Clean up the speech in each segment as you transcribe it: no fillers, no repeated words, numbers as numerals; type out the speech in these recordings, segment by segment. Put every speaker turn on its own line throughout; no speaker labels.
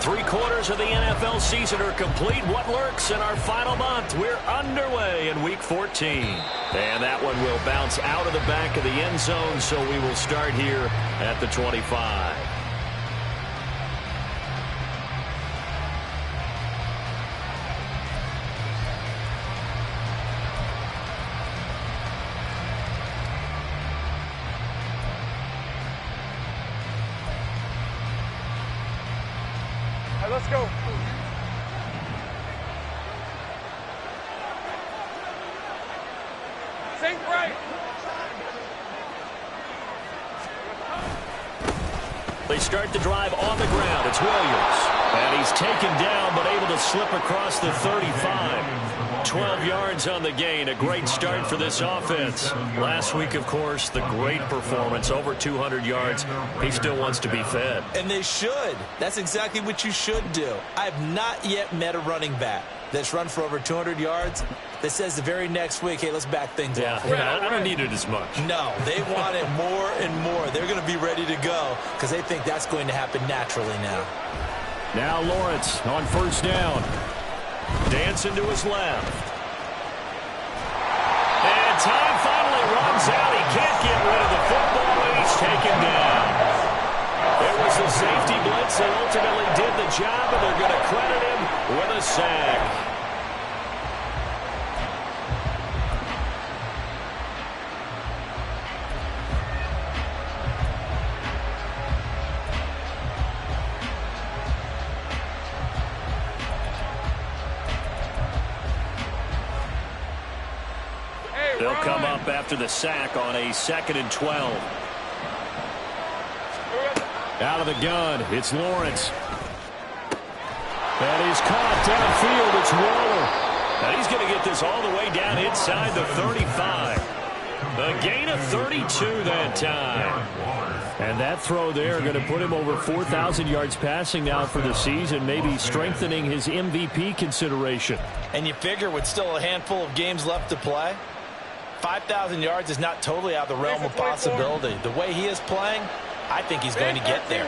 3/4 of the NFL season are complete. What lurks in our final month? We're underway in Week 14. And that one will bounce out of the back of the end zone, so we will start here at the 25.
Let's go. Sink right.
They start the drive on the ground. It's Williams. And he's taken down but able to slip across the 35. 12 yards on the gain. A great start for this offense. Last week, of course, the great performance. Over 200 yards. He still wants to be fed.
And they should. That's exactly what you should do. I have not yet met a running back that's run for over 200 yards that says the very next week, hey, let's back things off.
Yeah, I don't need it as much.
No, they want it more and more. They're going to be ready to go because they think that's going to happen naturally now.
Now Lawrence on first down. Dancing to his left. And time finally runs out. He can't get rid of the football, and he's taken down. It was the safety blitz that ultimately did the job, and they're going to credit him with a sack. They'll come up after the sack on a 2nd and 12. Out of the gun, it's Lawrence. And he's caught downfield. It's Waller. And he's going to get this all the way down inside the 35. A gain of 32 that time. And that throw there going to put him over 4,000 yards passing now for the season, maybe strengthening his MVP consideration.
And you figure with still a handful of games left to play, 5,000 yards is not totally out of the realm of possibility. The way he is playing, I think he's going to get there.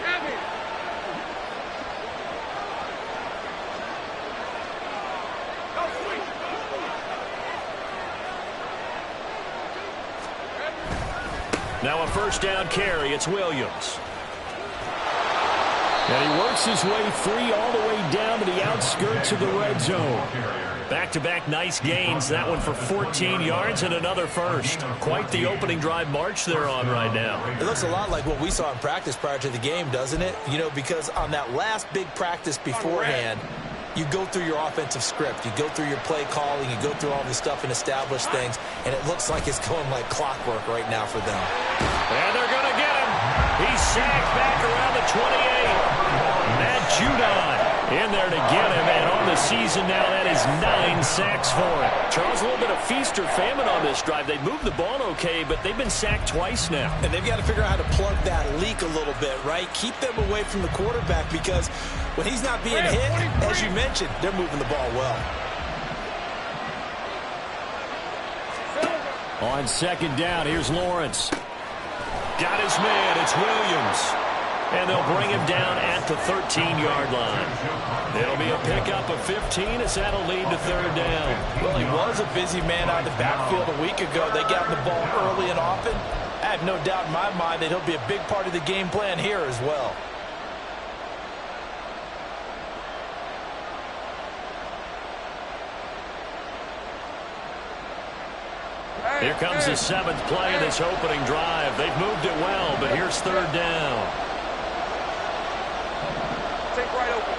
Now a first down carry. It's Williams. And he works his way free all the way down to the outskirts of the red zone. Back-to-back nice gains. That one for 14 yards and another first. Quite the opening drive march they're on right now. It looks a lot like what we saw in practice prior to the game, doesn't it? You know, because on that last big practice beforehand, you go through your offensive script. You go through your play calling. You go through all this stuff and establish things. And it looks like it's going like clockwork right now for them. And they're going to get him. He's sacked back around the 28. Matt Judon in there to get him, and on the season now, that is 9 sacks for him. Charles, a little bit of feast or famine on this drive. They moved the ball okay, but they've been sacked twice now. And they've got to figure out how to plug that leak a little bit, right? Keep them away from the quarterback because when he's not being hit, as you mentioned, they're moving the ball well. On second down, here's Lawrence. Got his man, it's Williams. And they'll bring him down at the 13-yard line. It'll be a pickup of 15 as that'll lead to third down. Well, he was a busy man out of the backfield a week ago. They got the ball early and often. I have no doubt in my mind that he'll be a big part of the game plan here as well. Here comes the 7th play of this opening drive. They've moved it well, but here's third down.
Right open.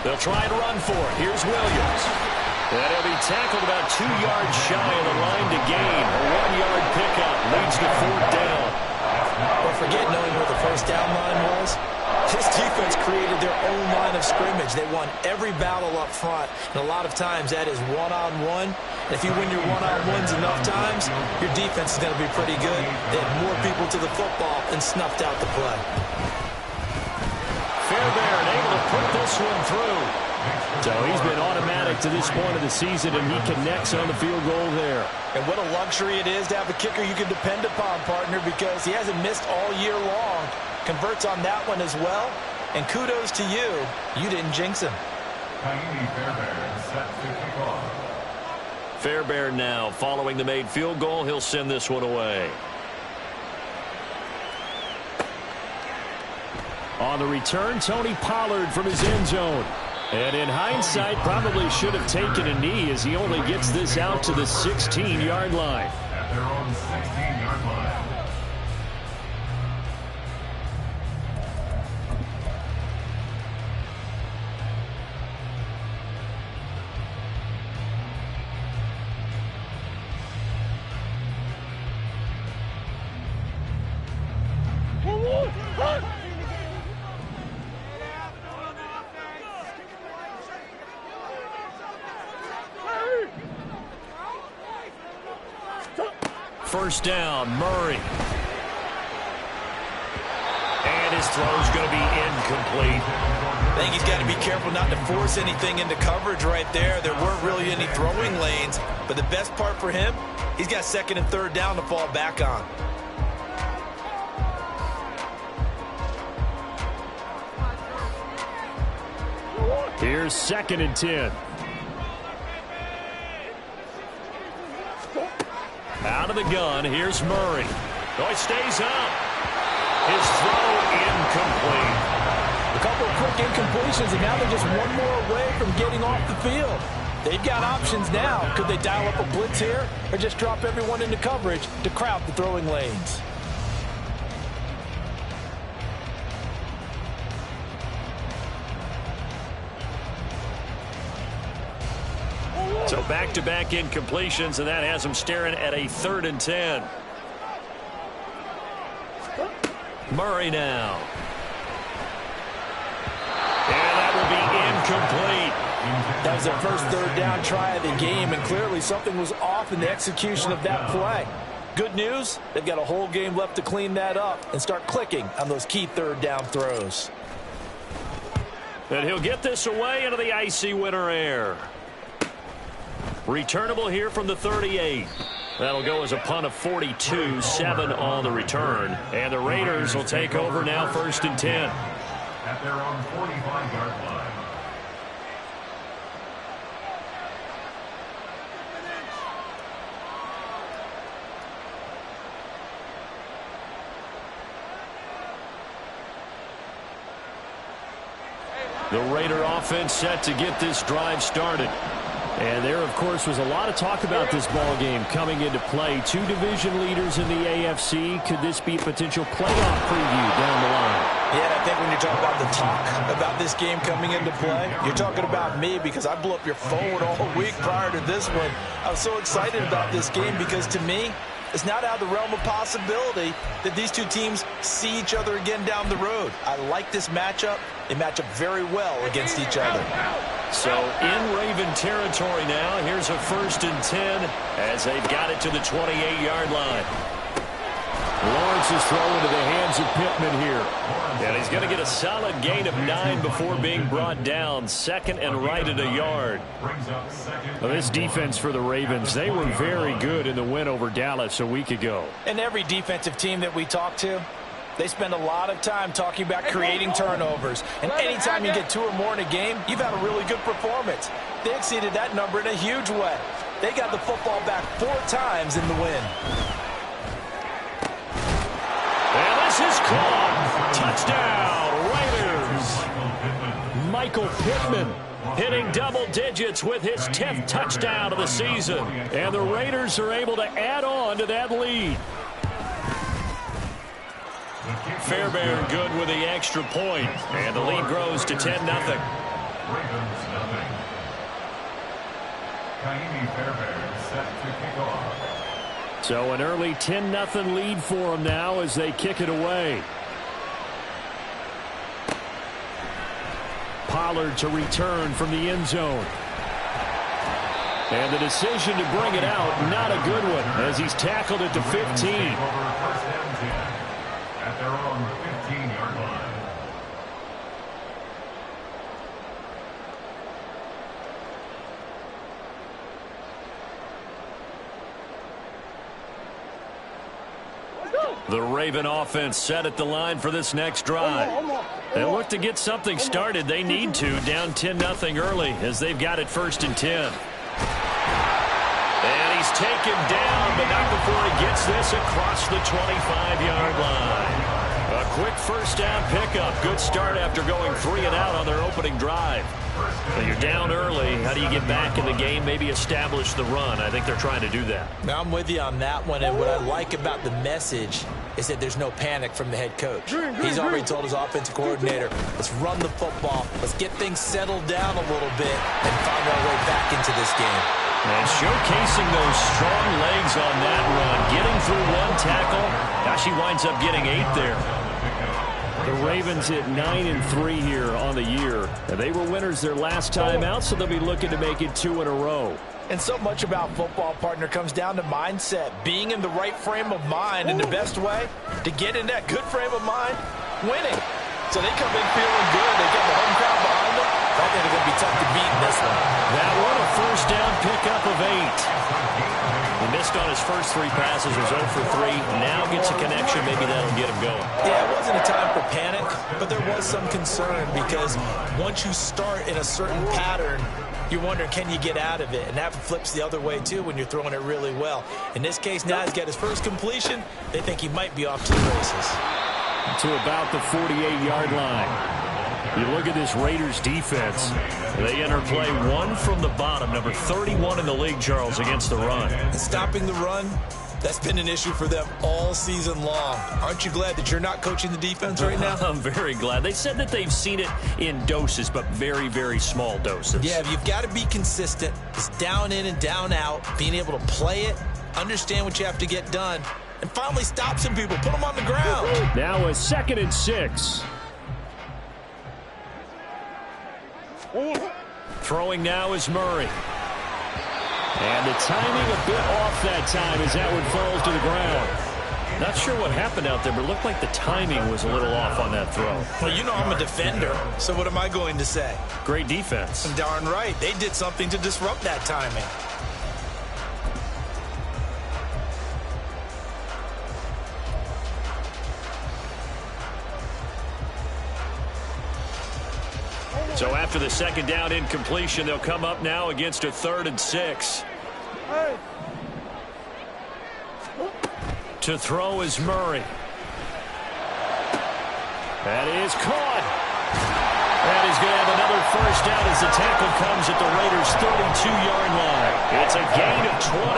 They'll try and run for it. Here's Williams. And he'll be tackled about 2 yards shy of the line to gain. A 1-yard pickup leads to fourth down. Well, forget knowing where the first down line was. This defense created their own line of scrimmage. They won every battle up front, and a lot of times that is one-on-one. If you win your one-on-ones enough times, your defense is going to be pretty good. They had more people to the football and snuffed out the play. Fairbairn able to
put this one through. So he's been automatic to this point of the season, and he connects on the field goal there.
And what a luxury it is to have a kicker you can depend upon, partner, because he hasn't missed all year long. Converts on that one as well. And kudos to you. You didn't jinx him.
Fairbairn now following the made field goal. He'll send this one away. On the return, Tony Pollard from his end zone. And in hindsight, probably should have taken a knee as he only gets this out to the 16-yard line.
At their own 16-yard line.
First down, Murray. And his throw's going to be incomplete.
I think he's got to be careful not to force anything into coverage right there. There weren't really any throwing lanes. But the best part for him, he's got second and third down to fall back on.
Here's 2nd and 10. Out of the gun, here's Murray. Oh, he stays up. His throw incomplete.
A couple of quick incompletions, and now they're just one more away from getting off the field. They've got options now. Could they dial up a blitz here or just drop everyone into coverage to crowd the throwing lanes?
So back-to-back incompletions, and that has him staring at a 3rd and 10. Murray now. And that will be incomplete.
That was their first third down try of the game, and clearly something was off in the execution of that play. Good news, they've got a whole game left to clean that up and start clicking on those key third down throws.
And he'll get this away into the icy winter air. Returnable here from the 38. That'll go as a punt of 42, 7 on the return. And the Raiders will take over now, 1st and 10.
At their own 45-yard line.
The Raider offense set to get this drive started. And there, of course, was a lot of talk about this ball game coming into play. 2 division leaders in the AFC. Could this be a potential playoff preview down the line?
Yeah, I think when you talk about the talk about this game coming into play, you're talking about me because I blew up your phone all week prior to this one. I was so excited about this game because, to me, it's not out of the realm of possibility that these two teams see each other again down the road. I like this matchup. They match up very well against each other.
So in Raven territory now, here's a 1st and 10 as they've got it to the 28-yard line. Lawrence is throwing to the hands of Pittman here. And he's going to get a solid gain of 9 before being brought down. 2nd and right at a yard. Well, this defense for the Ravens, they were very good in the win over Dallas a week ago.
And every defensive team that we talk to, they spend a lot of time talking about creating turnovers. And anytime you get 2 or more in a game, you've had a really good performance. They exceeded that number in a huge way. They got the football back 4 times in the win.
And this is caught. Touchdown, Raiders. Michael Pittman hitting double digits with his 10th touchdown of the season. And the Raiders are able to add on to that lead. Fairbairn good with the extra point. And the lead grows to 10-0.
Ravens 0. Ka'imi Fairbairn set to kick off.
So an early 10-0 lead for them now as they kick it away. Pollard to return from the end zone. And the decision to bring it out, not a good one, as he's tackled at the 15.
At their own 15-yard line.
The Raven offense set at the line for this next drive. They'll look to get something started. They need to, down 10-0 early as they've got it 1st and 10. And he's taken down, but not before he gets this across the 25-yard line. A quick first down pickup. Good start after going 3 and out on their opening drive. Well, you're down early. How do you get back in the game? Maybe establish the run. I think they're trying to do that.
Now, I'm with you on that one, and what I like about the message is that there's no panic from the head coach. He's already told his offensive coordinator, let's run the football, let's get things settled down a little bit, and find our way back into this game.
And showcasing those strong legs on that run, getting through 1 tackle. Now she winds up getting 8 there. The Ravens hit 9-3 here on the year. And they were winners their last time out, so they'll be looking to make it 2 in a row.
And so much about football, partner, comes down to mindset. Being in the right frame of mind, and the best way to get in that good frame of mind, winning. So they come in feeling good. They get the home crowd behind them. I think they're going to be tough to beat in this one.
That one, a first down pickup of 8. He missed on his first 3 passes, was 0 for 3. Now gets a connection. Maybe that'll get him going.
Yeah, it wasn't a time for panic, but there was some concern because once you start in a certain pattern, you're wondering, can you get out of it? And that flips the other way, too, when you're throwing it really well. In this case, now he's got his first completion. They think he might be off to the races.
To about the 48-yard line. You look at this Raiders defense. They enter play 1 from the bottom, number 31 in the league, Charles, against the run.
And stopping the run, that's been an issue for them all season long. Aren't you glad that you're not coaching the defense right now?
I'm very glad. They said that they've seen it in doses, but very, very small doses.
Yeah, you've got to be consistent. It's down in and down out, being able to play it, understand what you have to get done, and finally stop some people, put them on the ground.
Now a 2nd and 6. Throwing now is Murray. And the timing a bit off that time as that one falls to the ground. Not sure what happened out there, but it looked like the timing was a little off on that throw.
Well, you know I'm a defender, so what am I going to say?
Great defense.
Darn right. They did something to disrupt that timing.
So after the 2nd down incompletion, they'll come up now against a 3rd and 6. To throw is Murray. That is caught. And he's going to have another first down as the tackle comes at the Raiders' 32-yard line. It's a gain of 20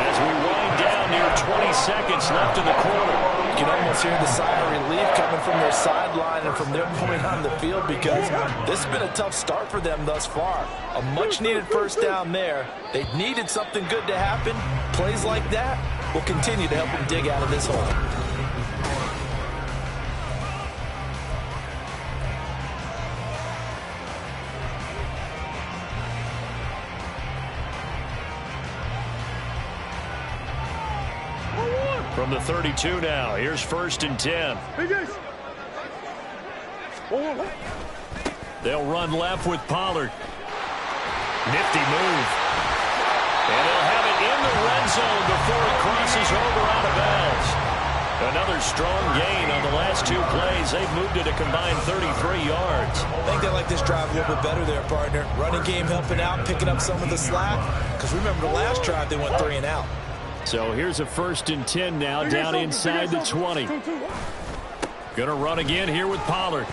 as we wind down near 20 seconds left in the quarter.
You can almost hear the sigh of relief coming from their sideline and from their point on the field because this has been a tough start for them thus far. A much-needed first down there. They needed something good to happen. Plays like that will continue to help them dig out of this hole.
From the 32 now, here's 1st and 10. They'll run left with Pollard. Nifty move. And they'll have it in the red zone before it crosses over out of bounds. Another strong gain on the last 2 plays. They've moved it a combined 33 yards.
I think they like this drive a little bit better there, partner. Running game helping out, picking up some of the slack. Because remember, the last drive they went 3 and out.
So here's a 1st and 10 now, down inside the 20. Gonna run again here with Pollard.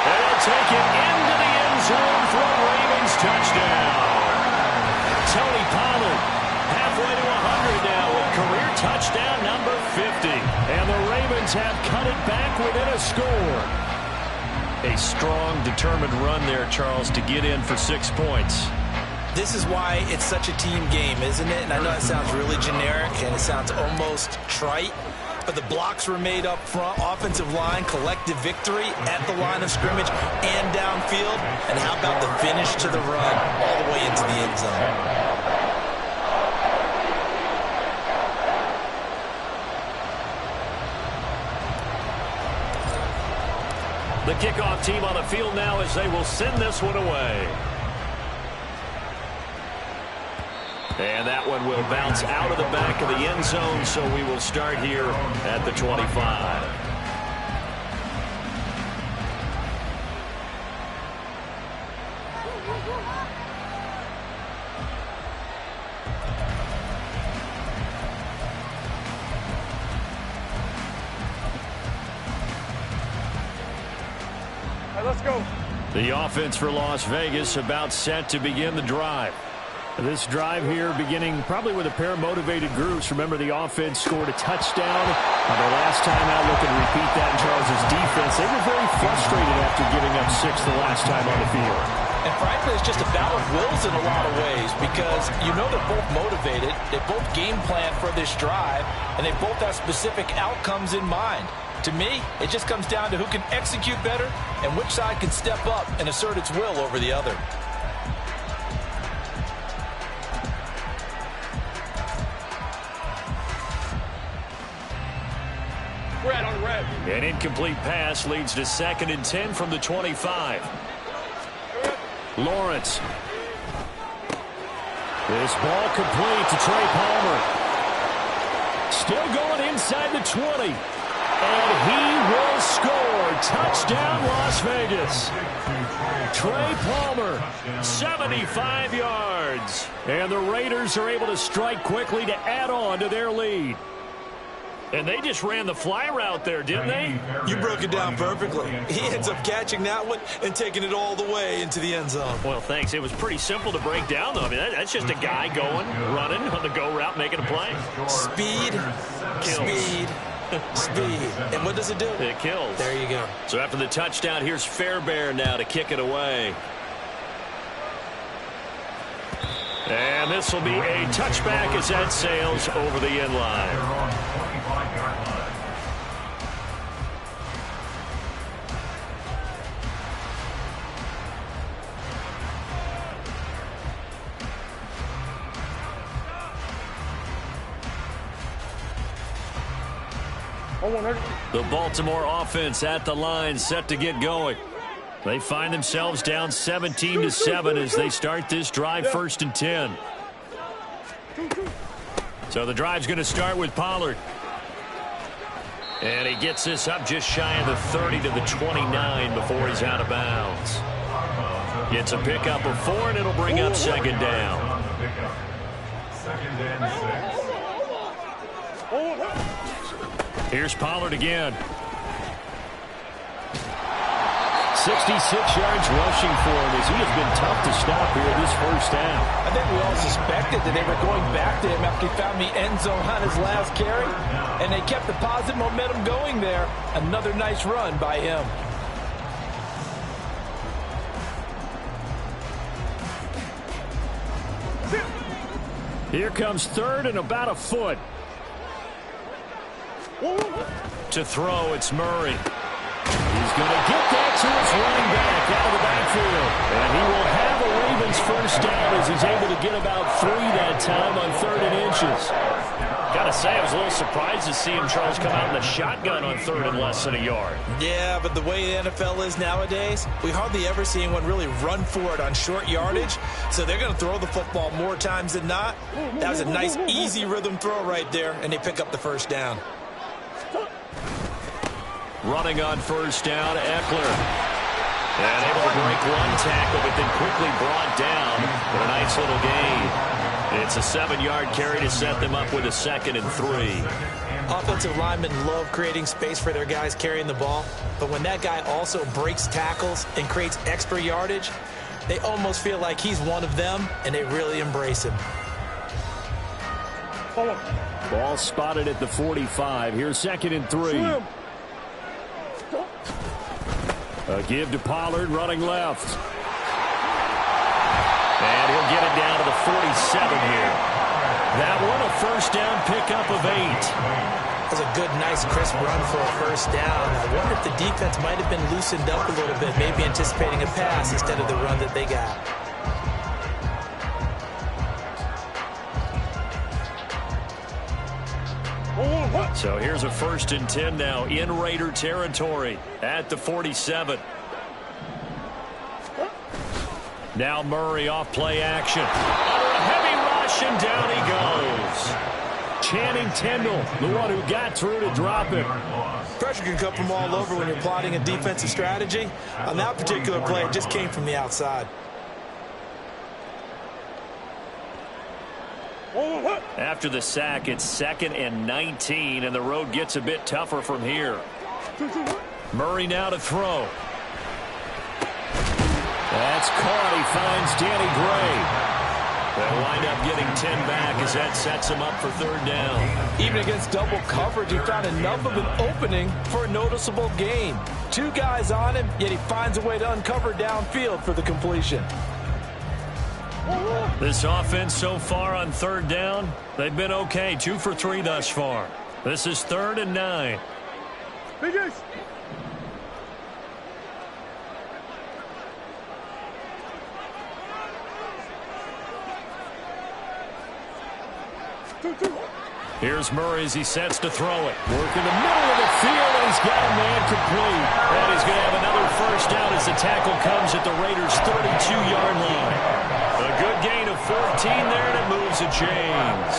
And they'll take it into the end zone for a Ravens touchdown. Tony Pollard halfway to 100 now with career touchdown number 50. And the Ravens have cut it back within a score. A strong, determined run there, Charles, to get in for 6 points.
This is why it's such a team game, isn't it? And I know it sounds really generic and it sounds almost trite, but the blocks were made up front, offensive line, collective victory at the line of scrimmage and downfield. And how about the finish to the run all the way into the end zone?
The kickoff team on the field now as they will send this one away. And that one will bounce out of the back of the end zone, so we will start here at the 25.
Let's go.
The offense for Las Vegas about set to begin the drive.
This drive here beginning probably with a pair of motivated groups. Remember, the offense scored a touchdown on their last time out. Looking to repeat that in Charles' defense. They were very frustrated after giving up 6 the last time on the field.
And frankly, it's just a battle of wills in a lot of ways because you know they're both motivated. They both game plan for this drive, and they both have specific outcomes in mind. To me, it just comes down to who can execute better and which side can step up and assert its will over the other.
Red on red.
An incomplete pass leads to 2nd and 10 from the 25.
Lawrence. This ball complete to Trey Palmer. Still going inside the 20. And he will score. Touchdown, Las Vegas. Trey Palmer, 75 yards. And the Raiders are able to strike quickly to add on to their lead.
And they just ran the fly route there, didn't they?
You broke it down perfectly. He ends up catching that one and taking it all the way into the end zone.
Well, thanks. It was pretty simple to break down, though. I mean, that's just a guy going, running on the go route, making a play.
Speed, speed, speed. And what does it do?
It kills.
There you go.
So after the touchdown, here's Fairbairn now to kick it away. And this will be a touchback as that sails over the end line. The Baltimore offense at the line, set to get going. They find themselves down 17-7 as they start this drive, 1st and 10. So the drive's going to start with Pollard. And he gets this up just shy of the 30 to the 29 before he's out of bounds. Gets a pickup of 4, and it'll bring up 2nd down.
2nd and 6.
Here's Pollard again.
66 yards rushing for him as he has been tough to stop here this 1st down.
I think we all suspected that they were going back to him after he found the end zone on his last carry, and they kept the positive momentum going there. Another nice run by him.
Here comes 3rd and about a foot.
To throw, it's Murray.
He's going to get that to his running back out of the backfield. And he will have a Ravens 1st down as he's able to get about 3 that time on 3rd and inches.
Gotta say, I was a little surprised to see him, Charles, come out in the shotgun on 3rd and less than a yard.
Yeah, but the way the NFL is nowadays, we hardly ever see anyone really run for it on short yardage. So they're going to throw the football more times than not. That was a nice, easy rhythm throw right there, and they pick up the 1st down.
Running on 1st down, Eckler. And able to break one tackle, but then quickly brought down with a nice little gain. It's a 7-yard carry to set them up with a 2nd and 3.
Offensive linemen love creating space for their guys carrying the ball, but when that guy also breaks tackles and creates extra yardage, they almost feel like he's one of them, and they really embrace him.
Ball spotted at the 45. Here's 2nd and 3. A give to Pollard, running left.
And he'll get it down to the 47 here. That one, a 1st down pickup of 8.
That was a good, nice, crisp run for a 1st down. I wonder if the defense might have been loosened up a little bit, maybe anticipating a pass instead of the run that they got.
So here's a 1st and 10 now in Raider territory at the 47. Now Murray off play action. Under a heavy rush, rush, and down he goes. Channing Tindall, the one who got through to drop it.
Pressure can come from all over when you're plotting a defensive strategy. On that particular play, it just came from the outside.
After the sack, it's 2nd and 19, and the road gets a bit tougher from here. Murray now to throw. That's caught. He finds Danny Gray. They'll wind up getting 10 back as that sets him up for 3rd down.
Even against double coverage, he found enough of an opening for a noticeable gain. 2 guys on him, yet he finds a way to uncover downfield for the completion.
This offense so far on 3rd down, they've been okay. 2 for 3 thus far. This is 3rd and 9. Here's Murray as he sets to throw it. Work in the middle of the field, and he's got a man complete. And he's going to have another 1st down as the tackle comes at the Raiders' 32-yard line. A good gain of 14 there, and it moves the chains.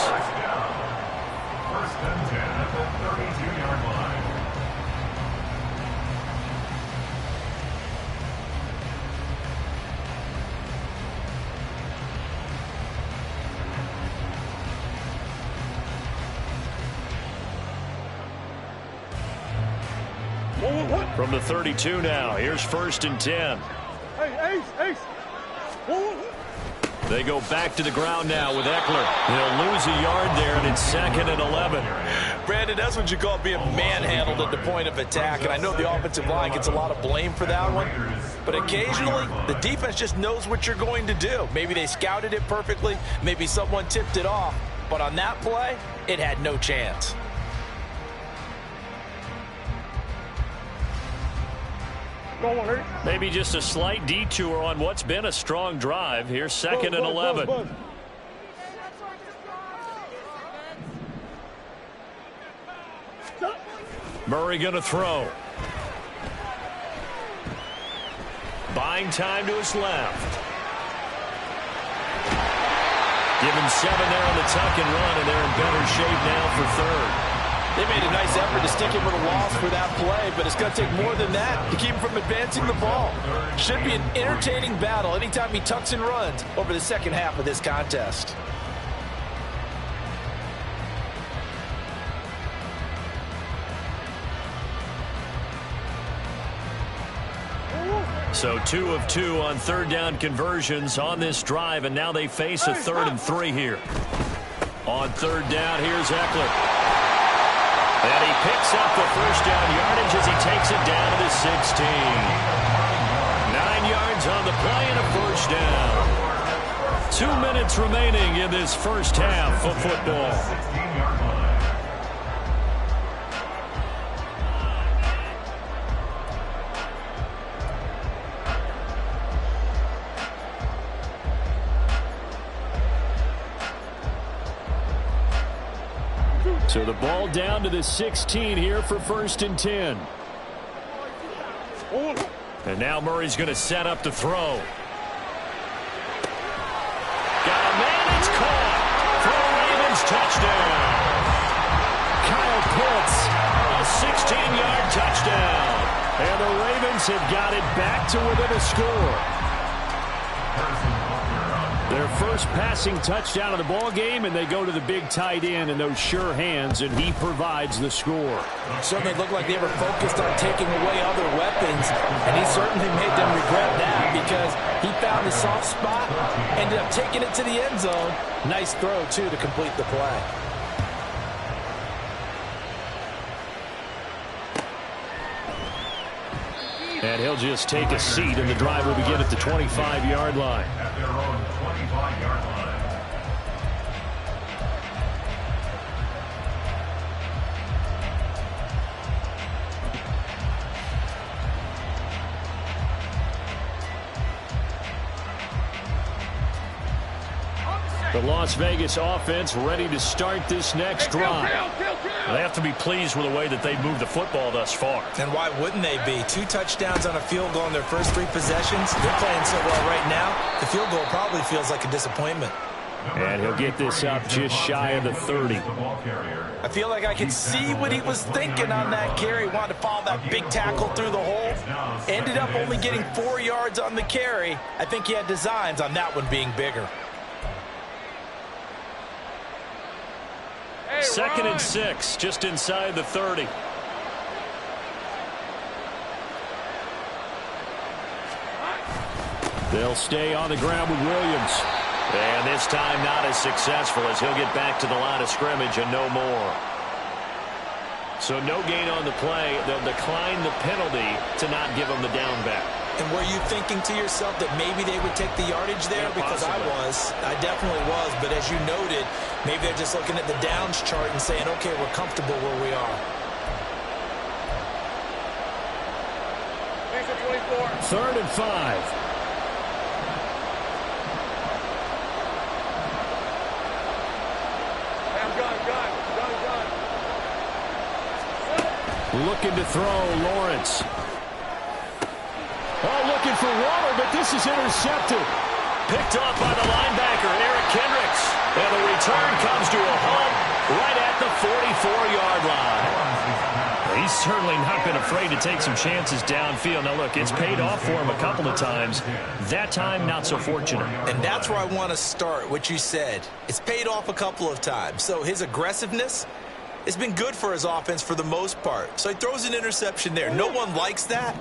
1st and 10 at the 32-yard line.
From the 32 now, here's 1st and 10. They go back to the ground now with Eckler. They'll lose a yard there, and it's 2nd and 11.
Brandon, that's what you call being manhandled at the point of attack, and I know the offensive line gets a lot of blame for that one, but occasionally the defense just knows what you're going to do. Maybe they scouted it perfectly, maybe someone tipped it off, but on that play, it had no chance.
Maybe just a slight detour on what's been a strong drive. Here's 2nd and 11. Murray going to throw. Buying time to his left. Give him 7 there on the tuck and run, and they're in better shape now for 3rd.
They made a nice effort to stick him with a loss for that play, but it's going to take more than that to keep him from advancing the ball. Should be an entertaining battle anytime he tucks and runs over the 2nd half of this contest.
So 2 of 2 on 3rd down conversions on this drive, and now they face a 3rd and 3 here. On 3rd down, here's Eckler. And he picks up the 1st down yardage as he takes it down to the 16. 9 yards on the play and a 1st down. 2 minutes remaining in this 1st half of football. So the ball down to the 16 here for 1st and 10. And now Murray's going to set up to throw. Got a man, it's caught for a Ravens touchdown. Kyle Pitts, a 16-yard touchdown. And the Ravens have got it back to within a score. Their first passing touchdown of the ball game, and they go to the big tight end in those sure hands, and he provides the score.
Certainly looked like they were focused on taking away other weapons, and he certainly made them regret that because he found the soft spot, ended up taking it to the end zone. Nice throw, too, to complete the play.
And he'll just take a seat, and the drive will begin at the 25-yard line.
At their own 25-yard line.
The Las Vegas offense ready to start this next drive. They have to be pleased with the way that they've moved the football thus far.
And why wouldn't they be? 2 touchdowns on a field goal in their first 3 possessions. They're playing so well right now, the field goal probably feels like a disappointment.
And he'll get this up just shy of the 30.
I feel like I could see what he was thinking on that carry. Wanted to follow that big tackle through the hole. Ended up only getting 4 yards on the carry. I think he had designs on that one being bigger.
2nd and 6, just inside the 30. They'll stay on the ground with Williams.
And this time not as successful as he'll get back to the line of scrimmage and no more.
So no gain on the play. They'll decline the penalty to not give him the down back.
And were you thinking to yourself that maybe they would take the yardage there? Because I definitely was. But as you noted, maybe they're just looking at the downs chart and saying, okay, we're comfortable where we are.
3rd and 5. Looking to throw, Lawrence. Oh, looking for Waller, but this is intercepted.
Picked off by the linebacker, Eric Kendricks. And the return comes to a halt right at the 44-yard line.
He's certainly not been afraid to take some chances downfield. Now, look, it's paid off for him a couple of times. That time, not so fortunate.
And that's where I want to start, what you said. It's paid off a couple of times. So his aggressiveness, it's been good for his offense for the most part. So he throws an interception there. No one likes that,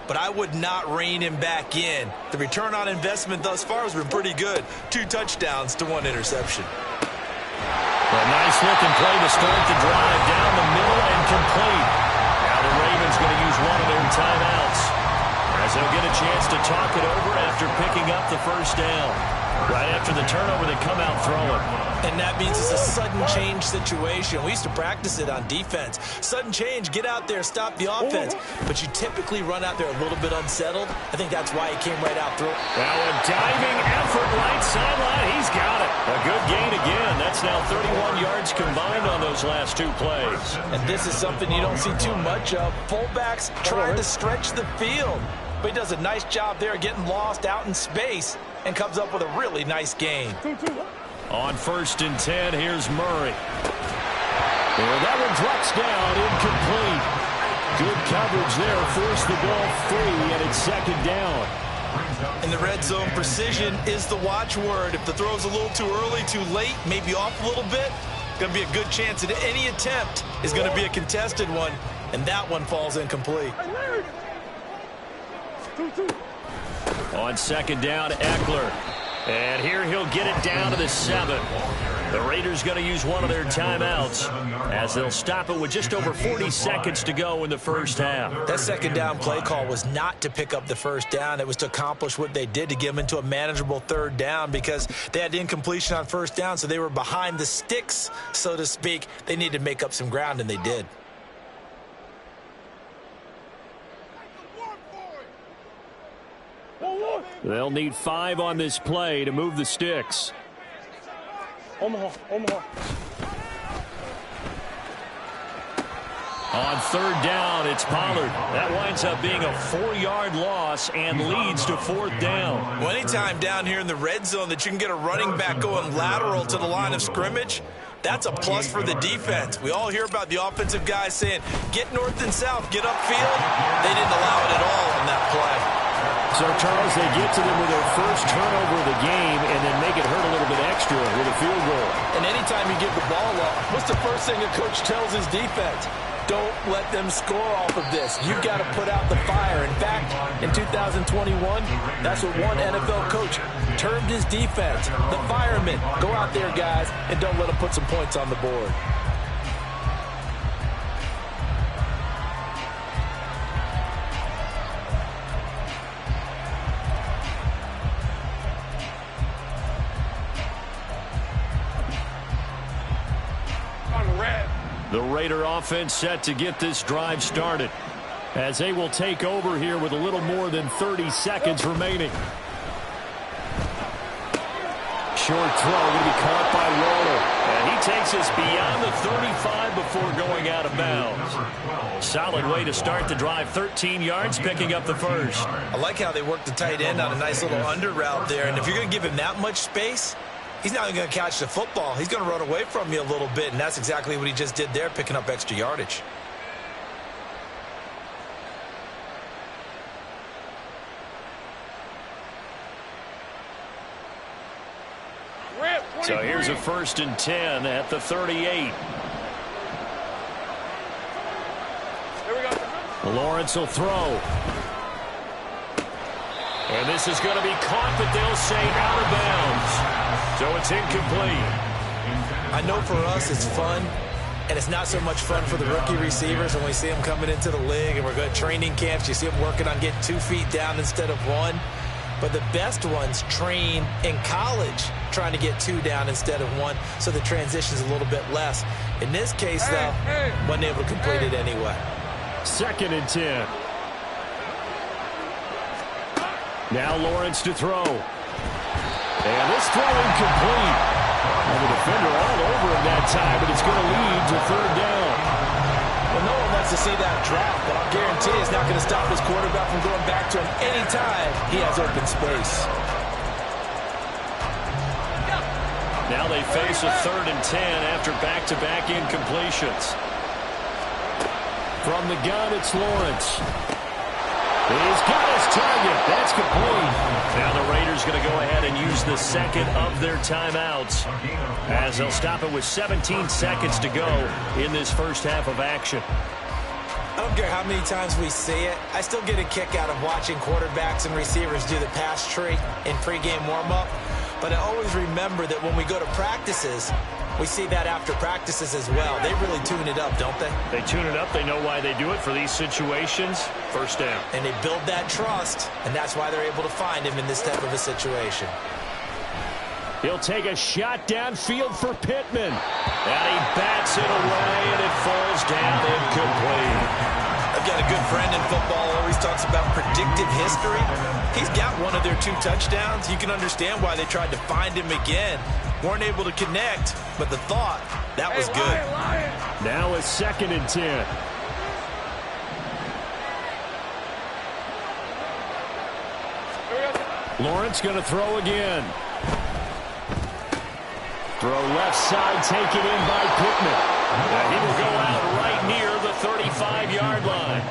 but I would not rein him back in. The return on investment thus far has been pretty good. 2 touchdowns to 1 interception.
A nice-looking play to start the drive down the middle and complete. Now the Ravens going to use one of their timeouts as they'll get a chance to talk it over after picking up the first down. Right after the turnover, they come out throwing.
And that means it's a sudden change situation. We used to practice it on defense. Sudden change, get out there, stop the offense. But you typically run out there a little bit unsettled. I think that's why he came right out through.
Now a diving effort right sideline. He's got it. A good gain again. That's now 31 yards combined on those last 2 plays.
And this is something you don't see too much of. Fullbacks trying to stretch the field. But he does a nice job there getting lost out in space and comes up with a really nice gain.
On 1st and 10, here's Murray. Well, that one drops down, incomplete. Good coverage there, forced the ball free, and it's 2nd down.
In the red zone, precision is the watchword. If the throw's a little too early, too late, maybe off a little bit, going to be a good chance that any attempt is going to be a contested one, and that one falls incomplete.
On 2nd down, Eckler. And here he'll get it down to the 7. The Raiders going to use one of their timeouts as they'll stop it with just over 40 seconds to go in the first half.
That 2nd down play call was not to pick up the first down. It was to accomplish what they did, to get them into a manageable 3rd down, because they had incompletion on 1st down, so they were behind the sticks, so to speak. They needed to make up some ground, and they did.
They'll need 5 on this play to move the sticks. Omaha. On 3rd down, it's Pollard. That winds up being a 4-yard loss and leads to 4th down.
Well, anytime down here in the red zone that you can get a running back going lateral to the line of scrimmage, that's a plus for the defense. We all hear about the offensive guys saying, get north and south, get upfield. They didn't allow it at all on that play.
So, Charles, they get to them with their first turnover of the game and then make it hurt a little bit extra with a field goal.
And anytime you give the ball up, what's the first thing a coach tells his defense? Don't let them score off of this. You've got to put out the fire. In fact, in 2021, that's what one NFL coach termed his defense. The firemen. Go out there, guys, and don't let them put some points on the board.
The Raider offense set to get this drive started as they will take over here with a little more than 30 seconds remaining. Short throw going to be caught by Waller. And he takes us beyond the 35 before going out of bounds. Solid way to start the drive. 13 yards, picking up the first.
I like how they work the tight end on a nice little under route there. And if you're going to give him that much space, he's not going to catch the football. He's going to run away from me a little bit, and that's exactly what he just did there, picking up extra yardage.
So here's a 1st and 10 at the 38. Lawrence will throw. And this is going to be caught, but they'll say out of bounds. So it's incomplete.
I know for us it's fun, and it's not so much fun for the rookie receivers when we see them coming into the league and we're going to training camps. You see them working on getting 2 feet down instead of 1. But the best ones train in college trying to get 2 down instead of 1, so the transition's a little bit less. In this case, though, wasn't able to complete it anyway.
2nd and 10. Now Lawrence to throw. And this throw incomplete. And the defender all over him that time, but it's going to lead to 3rd down.
Well, no one wants to see that drop, but I'll guarantee it's not going to stop his quarterback from going back to him anytime he has open space.
Now they face a 3rd and 10 after back-to-back incompletions. From the gun, it's Lawrence. He's got his target. That's complete. Now the Raiders going to go ahead and use the 2nd of their timeouts, as they'll stop it with 17 seconds to go in this first half of action.
I don't care how many times we see it. I still get a kick out of watching quarterbacks and receivers do the pass tree in pregame warm-up. But I always remember that when we go to practices, we see that after practices as well. They really tune it up, don't they?
They tune it up. They know why they do it for these situations. 1st down.
And they build that trust, and that's why they're able to find him in this type of a situation.
He'll take a shot downfield for Pittman. And he bats it away, and it falls down incomplete.
I've got a good friend in football, always talks about predictive history. He's got one of their 2 touchdowns. You can understand why they tried to find him again. Weren't able to connect, but the thought, that was good.
Now a 2nd and 10. Lawrence going to throw again. Throw left side, taken in by Pittman. And he will go out right near the 35-yard line.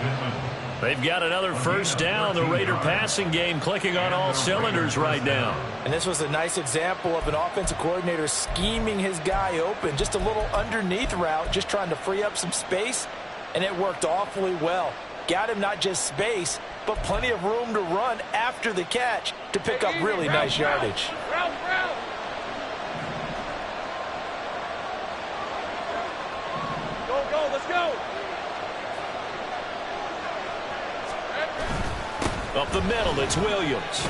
They've got another 1st down. The Raider passing game clicking on all cylinders right now.
And this was a nice example of an offensive coordinator scheming his guy open. Just a little underneath route, just trying to free up some space, and it worked awfully well. Got him not just space, but plenty of room to run after the catch to pick up really nice yardage.
Go, let's go.
Up the middle, it's Williams.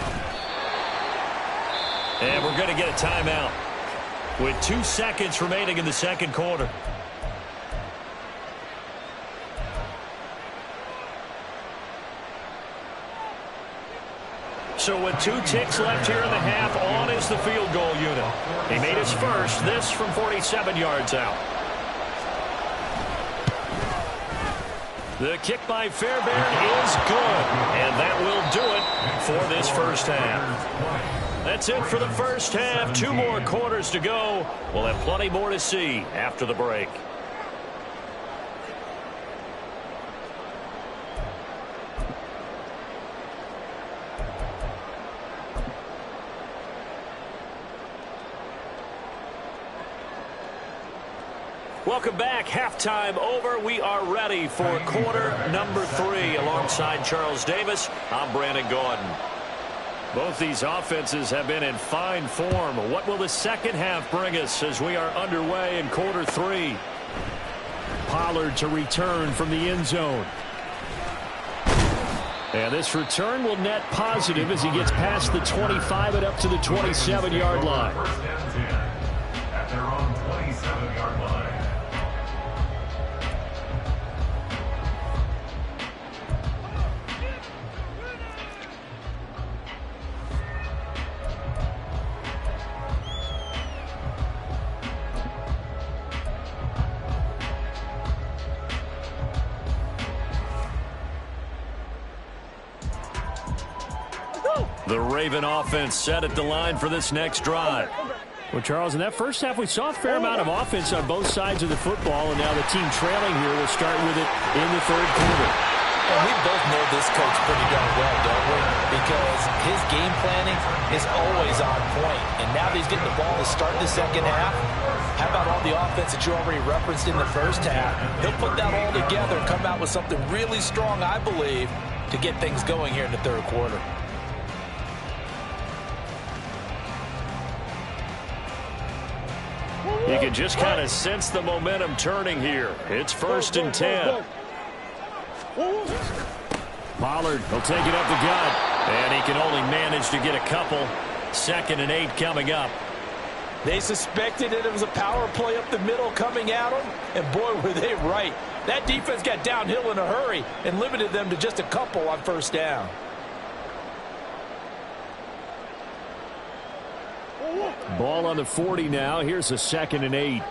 And we're going to get a timeout with 2 seconds remaining in the 2nd quarter. So with 2 ticks left here in the half, on is the field goal unit. He made his first, this from 47 yards out. The kick by Fairbairn is good, and that will do it for this first half. That's it for the first half. 2 more quarters to go. We'll have plenty more to see after the break. Welcome back. Halftime over. We are ready for quarter number 3. Alongside Charles Davis, I'm Brandon Gaudin. Both these offenses have been in fine form. What will the second half bring us as we are underway in quarter 3? Pollard to return from the end zone. And this return will net positive as he gets past the 25 and up to the 27-yard line.
1st and 10 at their own 27-yard line.
The Raven offense set at the line for this next drive. Well, Charles, in that first half, we saw a fair amount of offense on both sides of the football, and now the team trailing here will start with it in the third quarter.
And we both know this coach pretty darn well, don't we? Because his game planning is always on point. And now that he's getting the ball to start the second half, how about all the offense that you already referenced in the first half? He'll put that all together and come out with something really strong, I believe, to get things going here in the third quarter.
You can just kind of sense the momentum turning here. It's 1st and 10. Pollard will take it up the gut, and he can only manage to get a couple. 2nd and 8 coming up.
They suspected that it was a power play up the middle coming at them, and boy, were they right. That defense got downhill in a hurry and limited them to just a couple on first down.
Ball on the 40 now. Here's a 2nd and 8.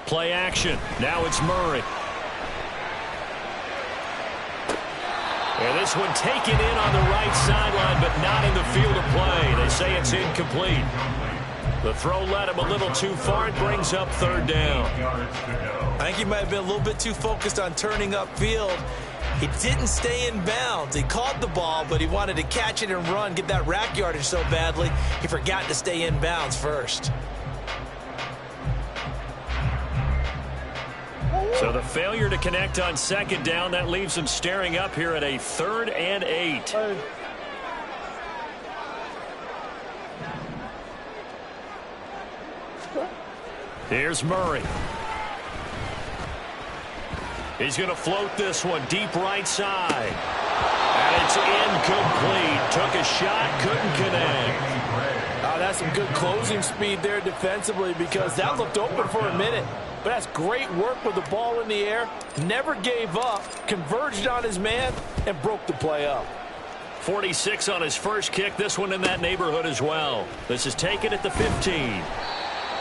Play action. Now it's Murray. And this one taken in on the right sideline, but not in the field of play. They say it's incomplete. The throw led him a little too far. It brings up 3rd down.
I think he might have been a little bit too focused on turning upfield. He didn't stay in bounds. He caught the ball, but he wanted to catch it and run, get that rack yardage so badly, he forgot to stay in bounds first.
So the failure to connect on 2nd down, that leaves him staring up here at a 3rd and 8. Here's Murray. He's going to float this one deep right side. And it's incomplete. Took a shot, couldn't connect.
Oh, that's some good closing speed there defensively, because that looked open for a minute. But that's great work with the ball in the air. Never gave up, converged on his man, and broke the play up.
46 on his first kick. This one in that neighborhood as well. This is taken at the 15.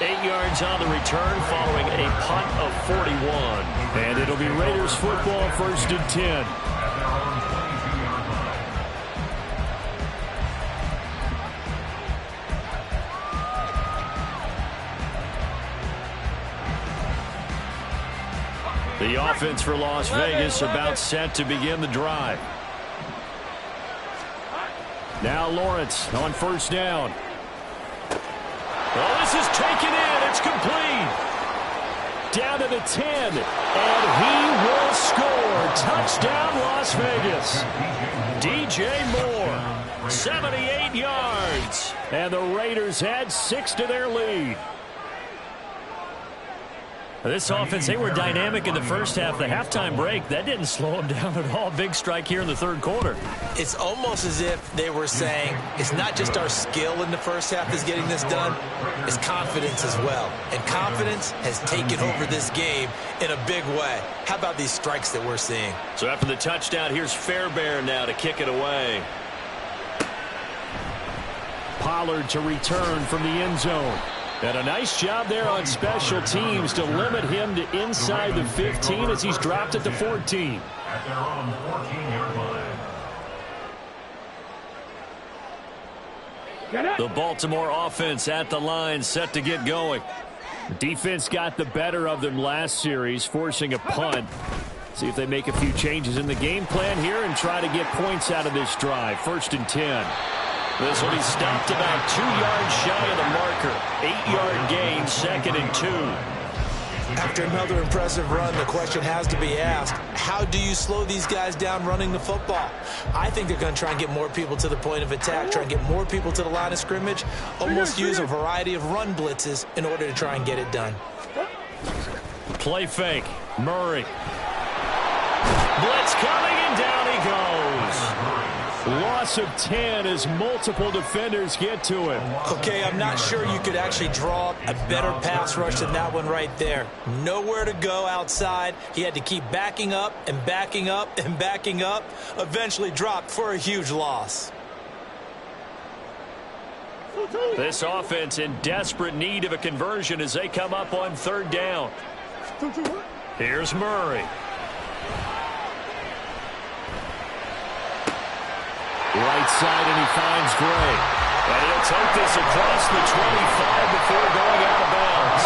8 yards on the return following a punt of 41. And it'll be Raiders football, 1st and 10. The offense for Las Vegas about set to begin the drive. Now Lawrence on 1st down. Well, this is taken in. It's complete. Down to the 10. And he will score. Touchdown, Las Vegas. DJ Moore. 78 yards. And the Raiders add 6 to their lead. This offense, they were dynamic in the first half. The halftime break, that didn't slow them down at all. Big strike here in the third quarter.
It's almost as if they were saying, it's not just our skill in the first half that's getting this done, it's confidence as well. And confidence has taken over this game in a big way. How about these strikes that we're seeing?
So after the touchdown, here's Fairbairn now to kick it away. Pollard to return from the end zone. And a nice job there on special teams to limit him to inside the 15 as he's dropped at the 14.
At their own 14-yard line.
The Baltimore offense at the line, set to get going. Defense got the better of them last series, forcing a punt. See if they make a few changes in the game plan here and try to get points out of this drive. 1st and 10. This will be stopped about 2 yards shy of the marker. 8-yard gain, 2nd and 2.
After another impressive run, the question has to be asked, how do you slow these guys down running the football? I think they're going to try and get more people to the point of attack, try and get more people to the line of scrimmage, almost use a variety of run blitzes in order to try and get it done.
Play fake. Murray. Blitz coming, and down he goes. Loss of 10 as multiple defenders get to him.
Okay, I'm not sure you could actually draw a better pass rush than that one right there. Nowhere to go outside. He had to keep backing up and backing up and backing up. Eventually dropped for a huge loss.
This offense in desperate need of a conversion as they come up on 3rd down. Here's Murray. Right side, and he finds Gray. And he'll take this across the 25 before going out of bounds.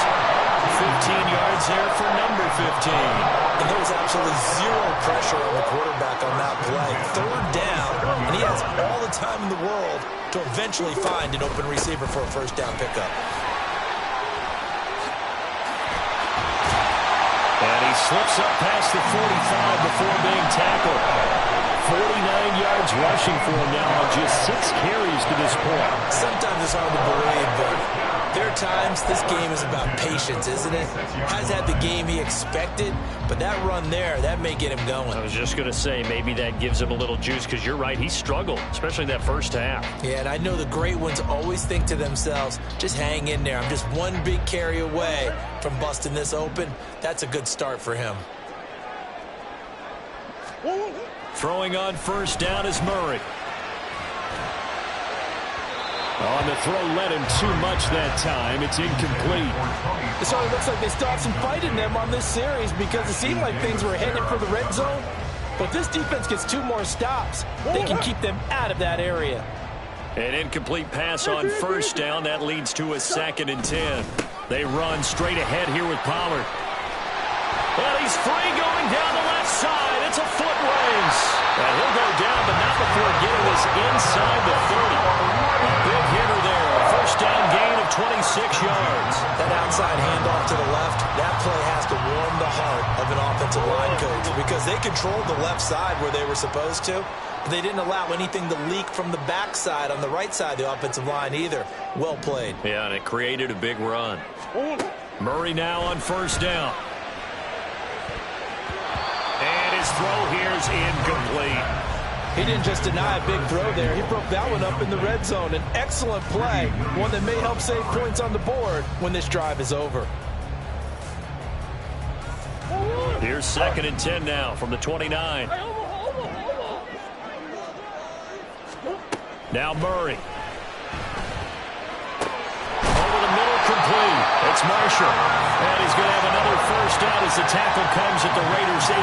15 yards there for number 15.
And there was absolutely zero pressure on the quarterback on that play. Third down, and he has all the time in the world to eventually find an open receiver for a first down pickup.
And he slips up past the 45 before being tackled. 49 yards rushing for him now on just 6 carries to this point.
Sometimes it's hard to believe, but there are times this game is about patience, isn't it? Has had the game he expected, but that run there, that may get him going.
I was just going to say, maybe that gives him a little juice, because you're right, he struggled, especially that first half.
Yeah, and I know the great ones always think to themselves, just hang in there. I'm just one big carry away from busting this open. That's a good start for him.
Throwing on first down is Murray. On the throw, led him too much that time. It's incomplete.
It certainly looks like they still have some fight in them on this series, because it seemed like things were headed for the red zone. But this defense gets 2 more stops. They can keep them out of that area.
An incomplete pass on first down. That leads to a 2nd and 10. They run straight ahead here with Pollard. And he's free going down the left side. It's a foot race. And he'll go down, but not before getting us inside the 30. A big hitter there. A first down gain of 26 yards.
That outside handoff to the left, that play has to warm the heart of an offensive line coach, because they controlled the left side where they were supposed to, but they didn't allow anything to leak from the backside on the right side of the offensive line either. Well played.
Yeah, and it created a big run. Murray now on first down. And his throw here is incomplete.
He didn't just deny a big throw there. He broke that one up in the red zone. An excellent play, one that may help save points on the board when this drive is over.
Here's 2nd and 10 now from the 29. Now Murray. Over the middle, complete. It's Marshall. And he's going to have another first down as the tackle comes at the Raiders' 18.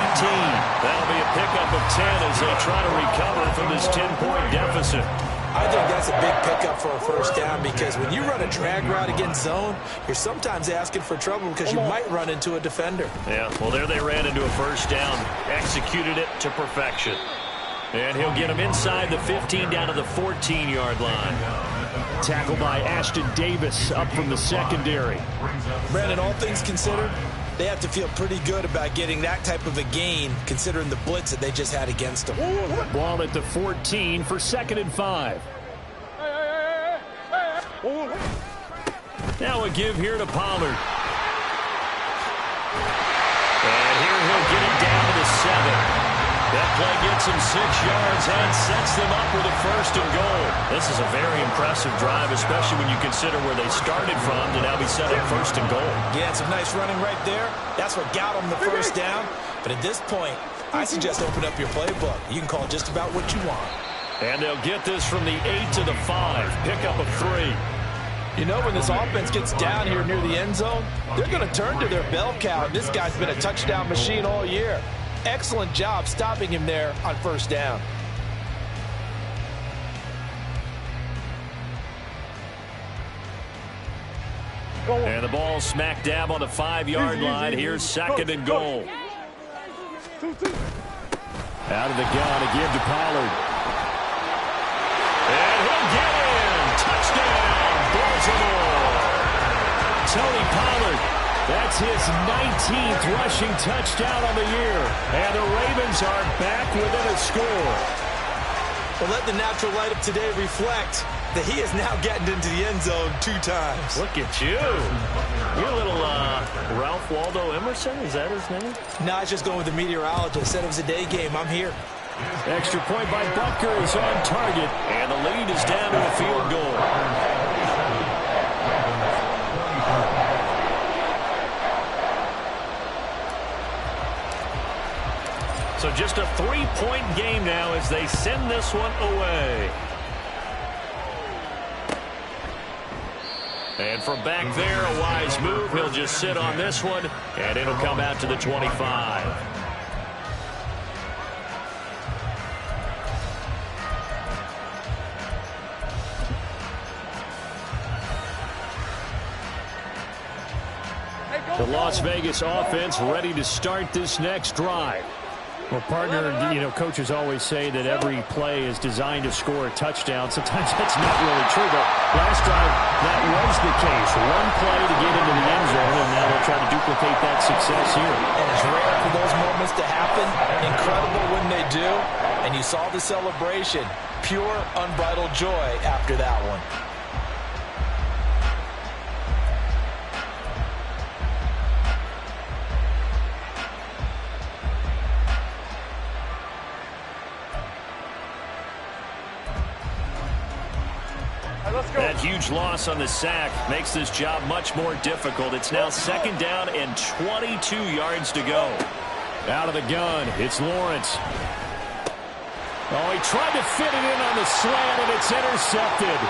That'll be a pickup of 10 as they try to recover from this 10-point deficit.
I think that's a big pickup for a first down, because when you run a drag route against zone, you're sometimes asking for trouble because you might run into a defender.
Yeah, well, there they ran into a first down. Executed it to perfection. And he'll get him inside the 15 down to the 14-yard line. Tackle by Ashton Davis up from the secondary.
Brandon, all things considered, they have to feel pretty good about getting that type of a gain, considering the blitz that they just had against them.
Ball at the 14 for 2nd and 5. Now a give here to Pollard. And here he'll get it down to the 7. That play gets him 6 yards and sets them up with a 1st and goal. This is a very impressive drive, especially when you consider where they started from to now be set up 1st and goal.
Yeah, some nice running right there. That's what got them the first down. But at this point, I suggest open up your playbook. You can call just about what you want.
And they'll get this from the 8 to the 5. Pickup of 3.
You know, when this offense gets down here near the end zone, they're going to turn to their bell cow. This guy's been a touchdown machine all year. Excellent job stopping him there on first down.
And the ball smack dab on the 5-yard line. Here's 2nd and goal. Out of the gun again to Pollard. And he'll get in. Touchdown, Baltimore. Tony Pollard. That's his 19th rushing touchdown on the year. And the Ravens are back within a score.
Well, let the natural light of today reflect that he is now getting into the end zone 2 times.
Look at you. You're a little Ralph Waldo Emerson. Is that his name?
No, I was just going with the meteorologist. Said it was a day game. I'm here.
Extra point by Butker is on target. And the lead is down to a field goal. So just a 3-point game now as they send this one away. And from back there, a wise move. He'll just sit on this one, and it'll come out to the 25. The Las Vegas offense ready to start this next drive. Well, partner, coaches always say that every play is designed to score a touchdown. Sometimes that's not really true, but last drive, that was the case. One play to get into the end zone, and now they'll try to duplicate that success here.
And it's rare for those moments to happen. Incredible when they do. And you saw the celebration. Pure, unbridled joy after that one.
That huge loss on the sack makes this job much more difficult. It's now 2nd down and 22 yards to go. Out of the gun, it's Lawrence. Oh, he tried to fit it in on the slant, and it's intercepted.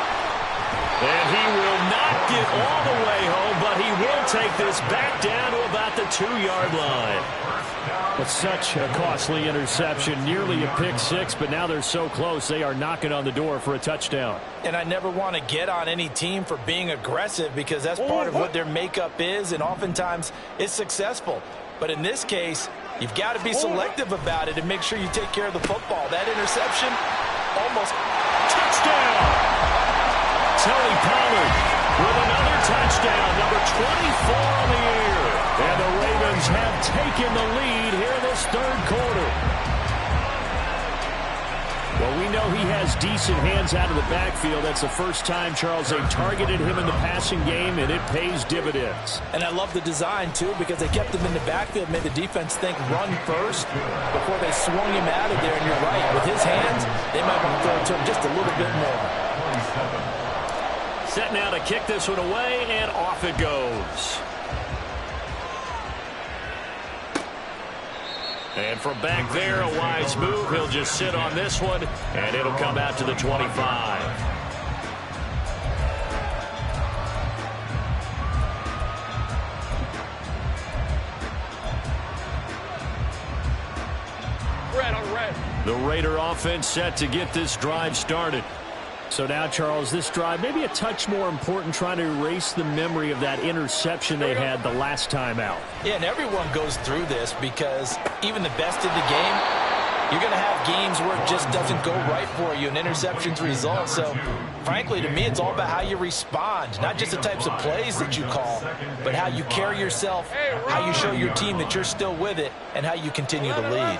And he will not get all the way home, but he will take this back down to about the 2-yard line. It's such a costly interception, nearly a pick six, but now they're so close they are knocking on the door for a touchdown.
And I never want to get on any team for being aggressive because that's part of what their makeup is, and oftentimes it's successful. But in this case, you've got to be selective about it and make sure you take care of the football. That interception, almost touchdown.
Tony Pollard with another touchdown, number 24 on the year. And the Ravens have taken the lead here in this 3rd quarter. Well, we know he has decent hands out of the backfield. That's the first time, Charles, they've targeted him in the passing game, and it pays dividends.
And I love the design, too, because they kept him in the backfield, made the defense think run first before they swung him out of there. And you're right, with his hands, they might want to throw it to him just a little bit more.
Set now to kick this one away, and off it goes. And from back there, a wise move. He'll just sit on this one, and it'll come out to the 25.
Red on red.
The Raider offense set to get this drive started. So now, Charles, this drive maybe a touch more important, trying to erase the memory of that interception they had the last time out.
Yeah, and everyone goes through this because even the best in the game, you're going to have games where it just doesn't go right for you, and interceptions result. So, frankly, to me, it's all about how you respond, not just the types of plays that you call, but how you carry yourself, how you show your team that you're still with it, and how you continue to lead.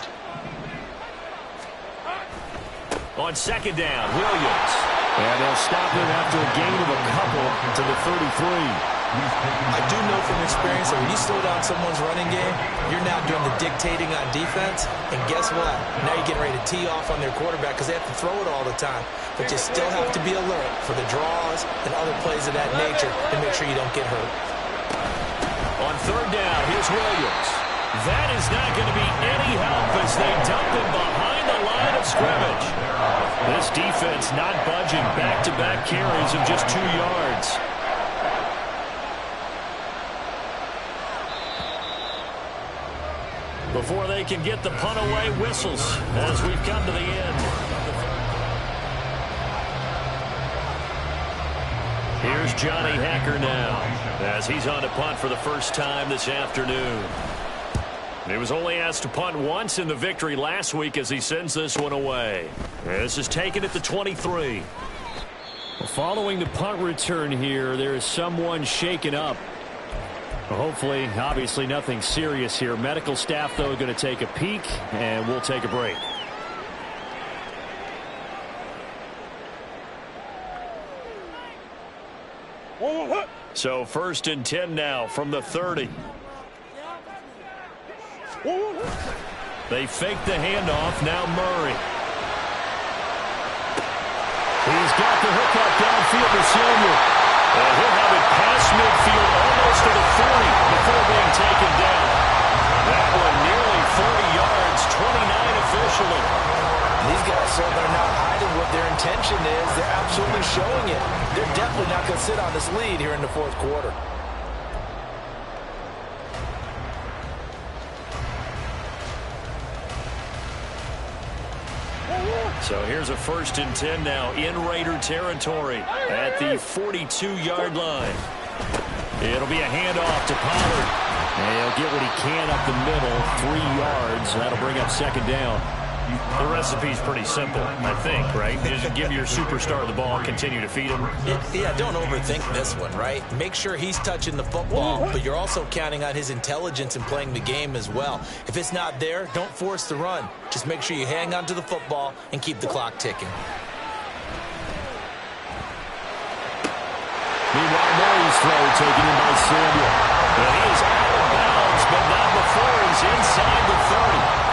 On 2nd down, Williams. And they'll stop him after a gain of a couple to the 33.
I do know from experience that when you slow down someone's running game, you're now doing the dictating on defense. And guess what? Now you're getting ready to tee off on their quarterback because they have to throw it all the time. But you still have to be alert for the draws and other plays of that nature to make sure you don't get hurt.
On 3rd down, here's Williams. That is not going to be any help as they dump him behind the line of scrimmage. This defense not budging. Back-to-back carries of just 2 yards. Before they can get the punt away, whistles as we've come to the end. Here's Johnny Hekker now as he's on to punt for the first time this afternoon. He was only asked to punt once in the victory last week as he sends this one away. This is taken at the 23. Well, following the punt return here, there is someone shaken up. Well, hopefully, obviously nothing serious here. Medical staff, though, going to take a peek, and we'll take a break. So 1st and 10 now from the 30. They fake the handoff. Now Murray. He's got the hookup downfield to Silver. And he'll have it past midfield almost to the 40 before being taken down. That one nearly 40 yards, 29 officially.
These guys certainly are not hiding what their intention is. They're absolutely showing it. They're definitely not going to sit on this lead here in the 4th quarter.
So here's a 1st and 10 now in Raider territory at the 42-yard line. It'll be a handoff to Pollard. And he'll get what he can up the middle, 3 yards. That'll bring up second down. The recipe's pretty simple, I think, right? Just give your superstar the ball, continue to feed him.
Yeah, don't overthink this one, right? Make sure he's touching the football, but you're also counting on his intelligence in playing the game as well. If it's not there, don't force the run. Just make sure you hang on to the football and keep the clock ticking.
Meanwhile, Murray's throw taken in by Samuel. And he is out of bounds, but not before he's inside the 30.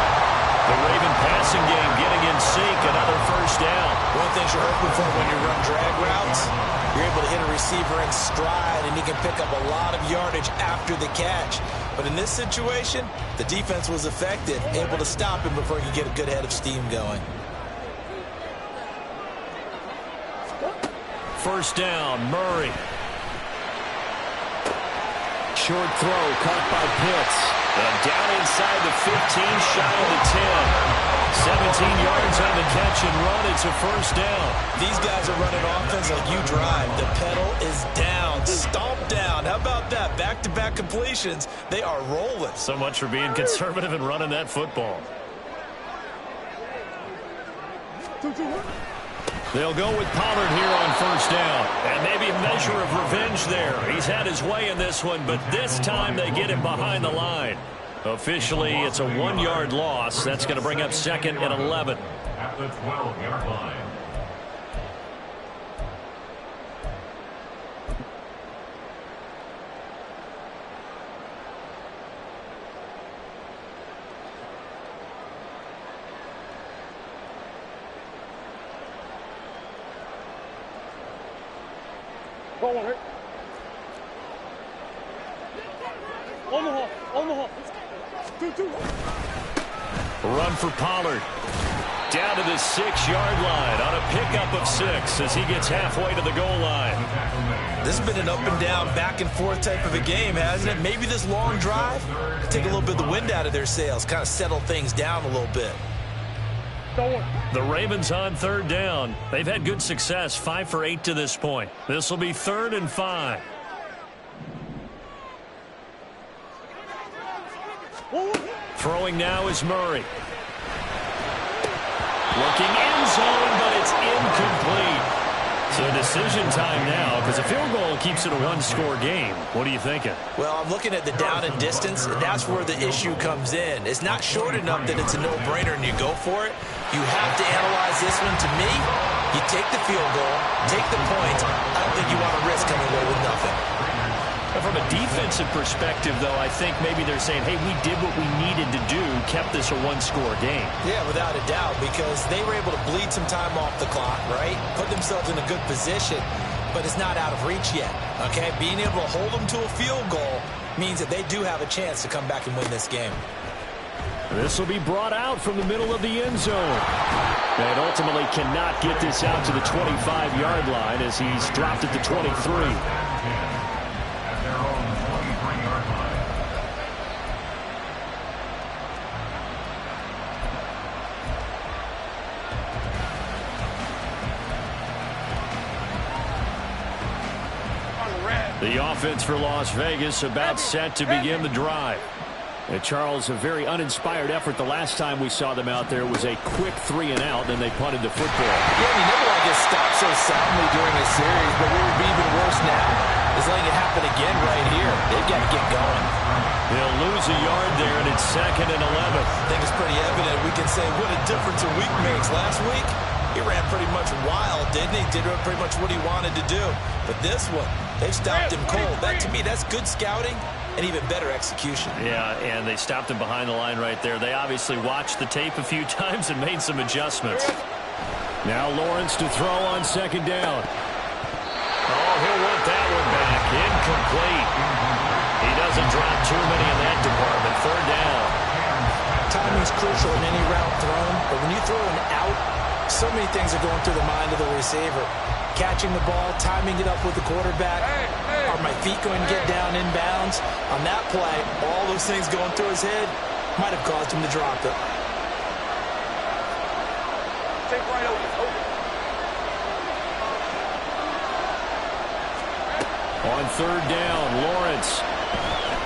The Raven passing game getting in sync, another first down.
One thing you're hoping for when you run drag routes, you're able to hit a receiver in stride, and he can pick up a lot of yardage after the catch. But in this situation, the defense was effective, able to stop him before he could get a good head of steam going.
First down, Murray. Short throw, caught by Pitts. And down inside the 15, shy of the 10. 17 yards on the catch and run. It's a first down.
These guys are running offense like you drive. The pedal is down, stomp down. How about that? Back-to-back completions. They are rolling.
So much for being conservative and running that football. They'll go with Pollard here on first down. And maybe a measure of revenge there. He's had his way in this one, but this time they get him behind the line. Officially, it's a 1-yard loss. That's going to bring up second and 11.
At the 12-yard line.
Run for Pollard. Down to the 6-yard line on a pickup of 6 as he gets halfway to the goal line.
This has been an up-and-down, back-and-forth type of a game, hasn't it? Maybe this long drive take a little bit of the wind out of their sails, kind of settle things down a little bit.
The Ravens on third down. They've had good success, 5 for 8 to this point. This will be 3rd and 5. Throwing now is Murray. Looking end zone, but it's incomplete. So decision time now, because a field goal keeps it a 1-score game. What are you thinking?
Well, I'm looking at the down and distance, and that's where the issue comes in. It's not short enough that it's a no-brainer and you go for it. You have to analyze this one. To me, you take the field goal, take the points. I don't think you want to risk coming away with nothing.
From a defensive perspective, though, I think maybe they're saying, hey, we did what we needed to do, kept this a 1-score game.
Yeah, without a doubt, because they were able to bleed some time off the clock, right? Put themselves in a good position, but it's not out of reach yet, okay? Being able to hold them to a field goal means that they do have a chance to come back and win this game.
This will be brought out from the middle of the end zone. And ultimately cannot get this out to the 25-yard line as he's dropped at the 23. The offense for Las Vegas about set to begin the drive. And Charles, a very uninspired effort. The last time we saw them out there was a quick 3-and-out, and they punted the football.
Yeah, you never want to get stopped so soundly during a series, but what would be even worse now is letting it happen again right here. They've got to get going.
They'll lose a yard there, and it's 2nd and 11.
I think it's pretty evident. We can say what a difference a week makes. Last week, he ran pretty much wild, didn't he? Did pretty much what he wanted to do. But this one, they've stopped him cold. That, to me, that's good scouting and even better execution.
Yeah, and they stopped him behind the line right there. They obviously watched the tape a few times and made some adjustments. Now Lawrence to throw on 2nd down. Oh, he'll want that one back. Incomplete. He doesn't drop too many in that department. 3rd down.
Timing's crucial in any route thrown, but when you throw an out, so many things are going through the mind of the receiver. Catching the ball, timing it up with the quarterback. Are my feet going to get down inbounds? On that play, all those things going through his head might have caused him to drop it.
Take right over.
On third down, Lawrence.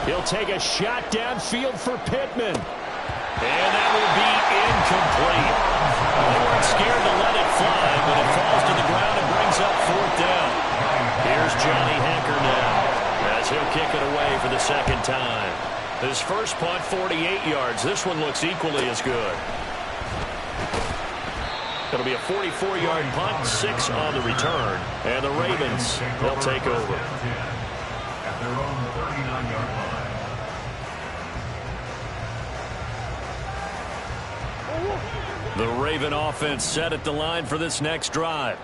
He'll take a shot downfield for Pittman. And that will be incomplete. They weren't scared to let it fly, but it falls to the ground and brings up fourth down. Here's Johnny Hekker now, as he'll kick it away for the second time. His first punt, 48 yards. This one looks equally as good. It'll be a 44-yard punt, 6 on the return. And the Ravens will take over.
At their own 39-yard line.
The Raven offense set at the line for this next drive.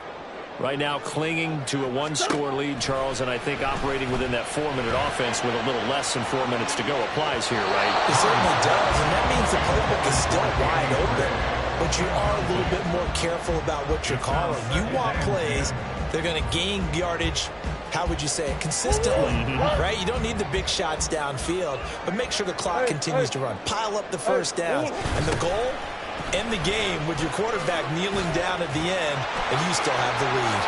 Right now clinging to a one-score lead, Charles, and I think operating within that 4-minute offense with a little less than 4 minutes to go applies here, right?
It certainly does, and that means the playbook is still wide open, but you are a little bit more careful about what you're calling. You want plays that are going to gain yardage, how would you say it, consistently, right? You don't need the big shots downfield, but make sure the clock continues to run. Pile up the first downs, and the goal, end the game with your quarterback kneeling down at the end, and you still have the lead.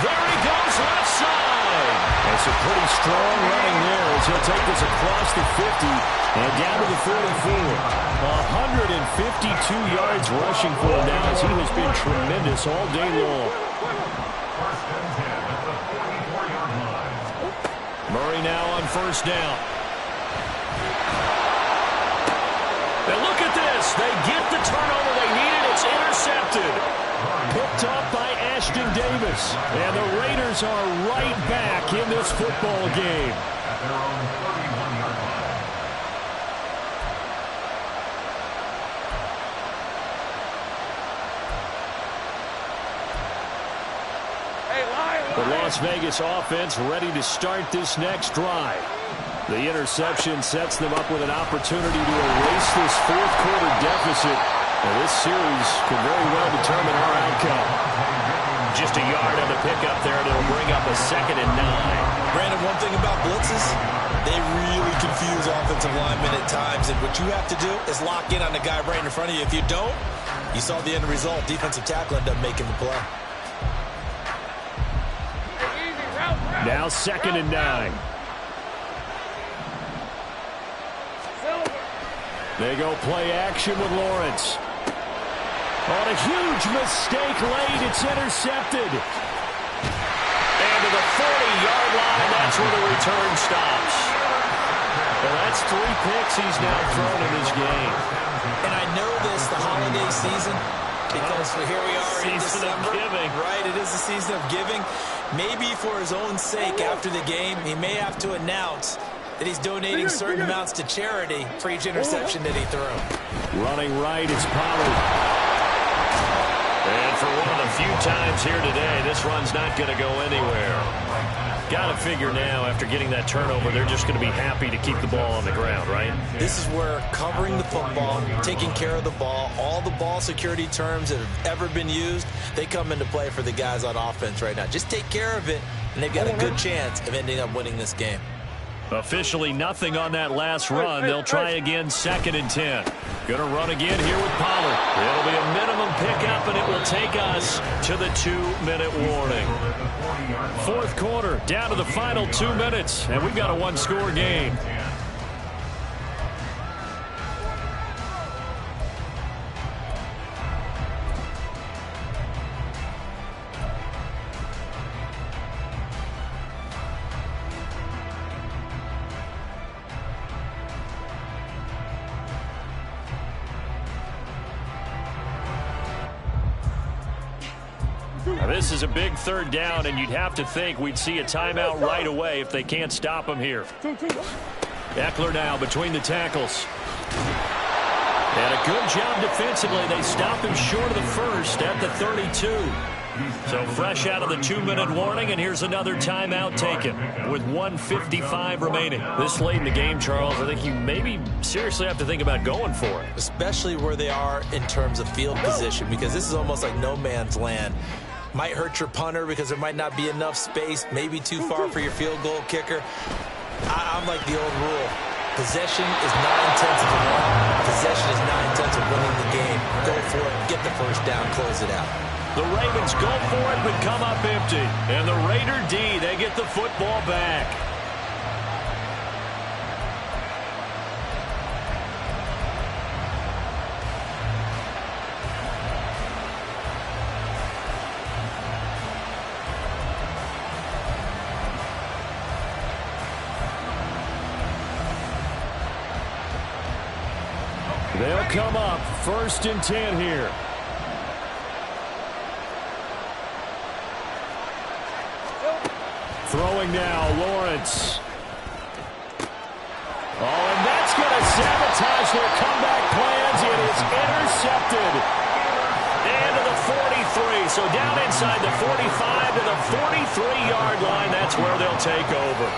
There he goes, left side. That's a pretty strong running there as he'll take this across the 50 and down to the 44. 152 yards rushing for him now as he has been tremendous all day long.
First and 10 at the 44-yard line.
Murray now on first down. And look at this. They get the turnover they needed. It's intercepted. Picked up by Ashton Davis. And the Raiders are right back in this football game.
At their own 31-yard line.
The Las Vegas offense ready to start this next drive. The interception sets them up with an opportunity to erase this fourth-quarter deficit. And this series could very well determine our outcome. Just a yard on the pickup there, and it'll bring up a 2nd and 9.
Brandon, one thing about blitzes, they really confuse offensive linemen at times, and what you have to do is lock in on the guy right in front of you. If you don't, you saw the end result. Defensive tackle ended up making the play.
Now 2nd and 9. They go play action with Lawrence. On a huge mistake late, it's intercepted. And to the 40-yard line, that's where the return stops. Well, that's 3 picks he's now thrown in this game.
And I know this, the holiday season, because here we are in December. Right, it is the season of giving. Maybe for his own sake after the game, he may have to announce that he's donating certain amounts to charity for each interception that he threw.
Running right, it's Pollard. And for one of the few times here today, this run's not going to go anywhere. Got to figure now, after getting that turnover, they're just going to be happy to keep the ball on the ground, right?
This is where covering the football, taking care of the ball, all the ball security terms that have ever been used, they come into play for the guys on offense right now. Just take care of it, and they've got a good chance of ending up winning this game.
Officially nothing on that last run. They'll try again, 2nd and 10. Going to run again here with Pollard. It'll be a minimum pickup, and it will take us to the 2-minute warning. 4th quarter, down to the final 2 minutes, and we've got a 1-score game. Now, this is a big 3rd down, and you'd have to think we'd see a timeout right away if they can't stop him here. Eckler now between the tackles. And a good job defensively. They stop him short of the first at the 32. So fresh out of the 2-minute warning, and here's another timeout taken with 1:55 remaining. This late in the game, Charles, I think you maybe seriously have to think about going for it.
Especially where they are in terms of field position, because this is almost like no man's land. Might hurt your punter because there might not be enough space, maybe too far for your field goal kicker. I'm like the old rule. Possession is 9/10 of the law. Possession is 9/10 of winning the game. Go for it. Get the first down. Close it out.
The Ravens go for it, but come up empty. And the Raider D, they get the football back. They'll come up 1st and 10 here. Throwing now, Lawrence. Oh, and that's going to sabotage their comeback plans. It is intercepted. And to the 43. So down inside the 45 to the 43-yard line. That's where they'll take over.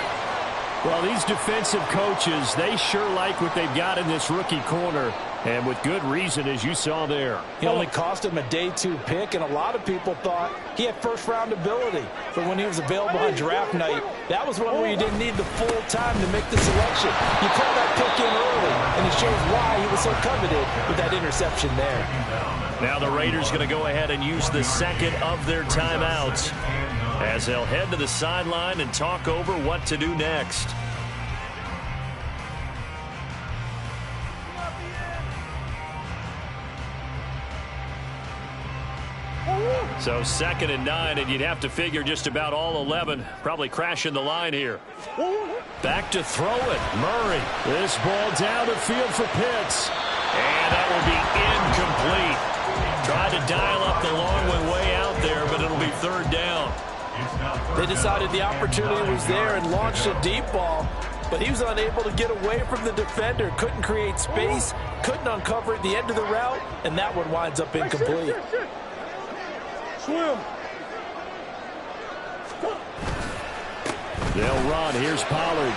Well, these defensive coaches, they sure like what they've got in this rookie corner. And with good reason, as you saw there.
He only cost him a day 2 pick, and a lot of people thought he had first-round ability. But when he was available on draft night, that was one where you didn't need the full time to make the selection. You call that pick in early, and it shows why he was so coveted with that interception there.
Now the Raiders going to go ahead and use the second of their timeouts as they'll head to the sideline and talk over what to do next. So 2nd and 9, and you'd have to figure just about all 11 probably crashing the line here. Back to throw it. Murray. This ball down the field for Pitts. And that will be incomplete. Tried to dial up the long one way out there, but it'll be 3rd down.
They decided the opportunity was there and launched a deep ball, but he was unable to get away from the defender. Couldn't create space, couldn't uncover at the end of the route, and that one winds up incomplete.
Swim.
They'll run. Here's Pollard.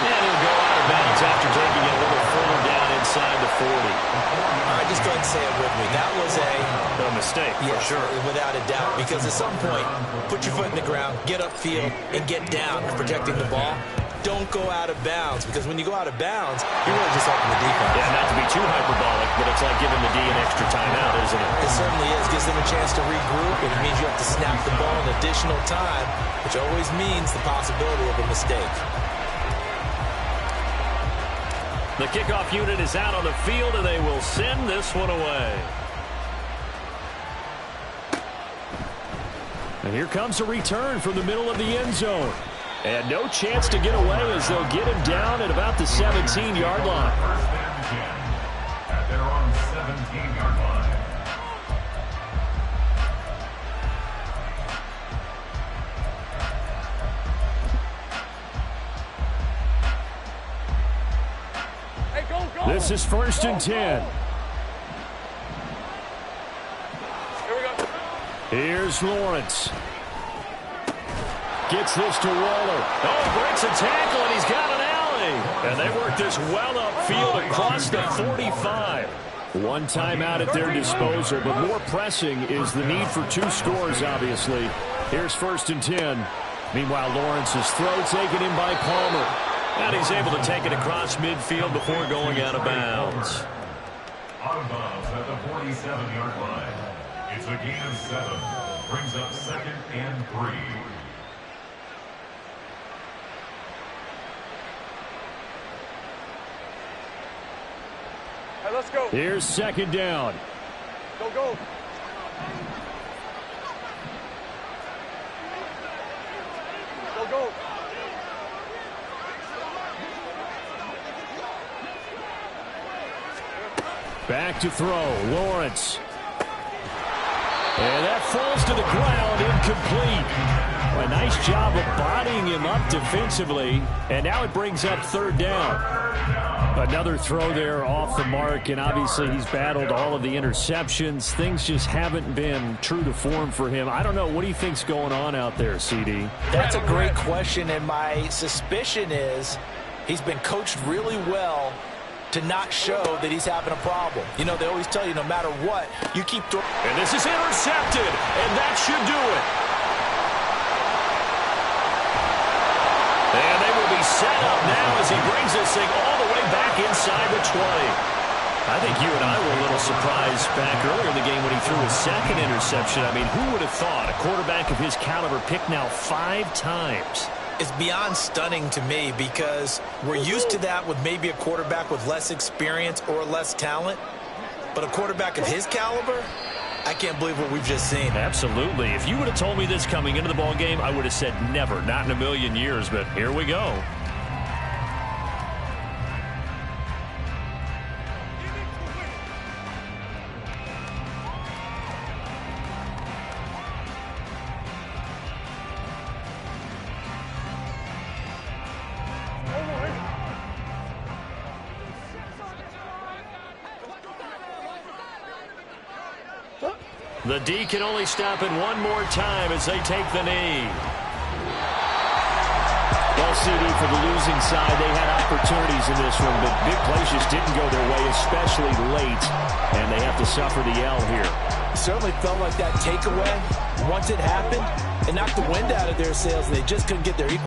And he'll go out of bounds after taking it a little further down inside the 40.
All right, just go ahead and say it with me. That was a
mistake,
yes,
for sure.
Without a doubt, because at some point, put your foot in the ground, get upfield, and get down protecting the ball. Don't go out of bounds, because when you go out of bounds, you're really just helping the defense.
Yeah, not to be too hyperbolic, but it's like giving the D an extra timeout, isn't it?
It certainly is. Gives them a chance to regroup, and it means you have to snap the ball an additional time, which always means the possibility of a mistake.
The kickoff unit is out on the field, and they will send this one away. And here comes a return from the middle of the end zone. And no chance to get away as they'll get him down at about the 17-yard line.
1st and 10 at their own 17-yard line.
Hey, go.
This is 1st and 10.
Here we go.
Here's Lawrence. Gets this to Waller. Oh, breaks a tackle, and he's got an alley. And they work this well upfield across the 45. One timeout at their disposal, but more pressing is the need for 2 scores, obviously. Here's 1st and 10. Meanwhile, Lawrence's throw taken in by Palmer. And he's able to take it across midfield before going out of bounds.
Out of bounds at the 47-yard line. It's a gain of 7. Brings up 2nd and 3.
Hey, let's go.
Here's 2nd down.
Go. Go.
Back to throw. Lawrence. And that falls to the ground, incomplete. A nice job of bodying him up defensively. And now it brings up 3rd down. Another throw there off the mark, and obviously he's battled all of the interceptions. Things just haven't been true to form for him. I don't know. What do you think's going on out there, CD?
That's a great question, and my suspicion is he's been coached really well to not show that he's having a problem. You know, they always tell you no matter what, you keep throwing.
And this is intercepted, and that should do it. And they will be set up now as he brings this thing all the way back inside the 20. I think you and I were a little surprised back earlier in the game when he threw his second interception. I mean, who would have thought a quarterback of his caliber picked now 5 times?
It's beyond stunning to me because we're used to that with maybe a quarterback with less experience or less talent. But a quarterback of his caliber, I can't believe what we've just seen.
Absolutely. If you would have told me this coming into the ball game, I would have said never, not in a million years. But here we go. The D can only stop it one more time as they take the knee. Well, CD, for the losing side, they had opportunities in this one, but big plays just didn't go their way, especially late, and they have to suffer the L here.
It certainly felt like that takeaway, once it happened, it knocked the wind out of their sails, and they just couldn't get their